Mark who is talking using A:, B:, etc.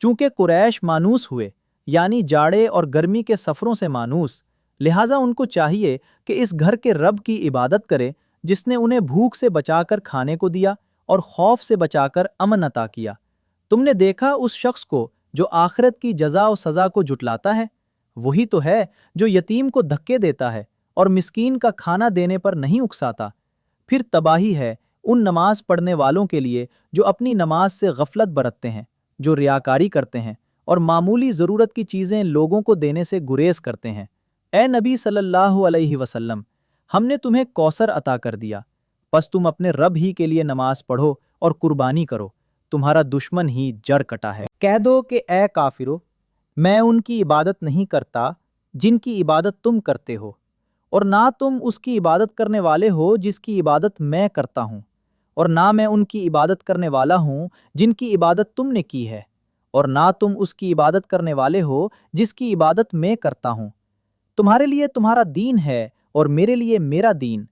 A: چونکہ قریش مانوس ہوئے، یعنی جاڑے اور گرمی کے سفروں سے مانوس، لہٰذا ان کو چاہیے کہ اس گھر کے رب کی عبادت کرے جس نے انہیں بھوک سے بچا کر کھانے کو دیا اور خوف سے بچا کر امن عطا کیا۔ تم نے دیکھا اس شخص کو جو آخرت کی جزا و سزا کو جھٹلاتا ہے؟ وہی تو ہے جو یتیم کو دھکے دیتا ہے اور مسکین کا کھانا دینے پر نہیں اکساتا۔ پھر تباہی ہے ان نماز پڑھنے والوں کے لیے جو اپنی نماز سے غفلت برتتے ہیں، جو ریاکاری کرتے ہیں اور معمولی ضرورت کی چیزیں لوگوں کو دینے سے گریز کرتے ہیں۔ اے نبی صلی اللہ علیہ وسلم، ہم نے تمہیں کوثر عطا کر دیا، پس تم اپنے رب ہی کے لیے نماز پڑھو اور قربانی کرو، تمہارا دشمن ہی جڑ کٹا ہے۔ کہہ دو کہ اے کافرو، میں ان کی عبادت نہیں کرتا جن کی عبادت تم کرتے ہو، اور نہ تم اس کی عبادت کرنے والے ہو جس کی عبادت میں کرتا ہوں، اور نہ میں ان کی عبادت کرنے والا ہوں جن کی عبادت تم نے کی ہے، اور نہ تم اس کی عبادت کرنے والے ہو جس کی عبادت میں کرتا ہوں۔ تمہارے لیے تمہارا دین ہے اور میرے لیے میرا دین۔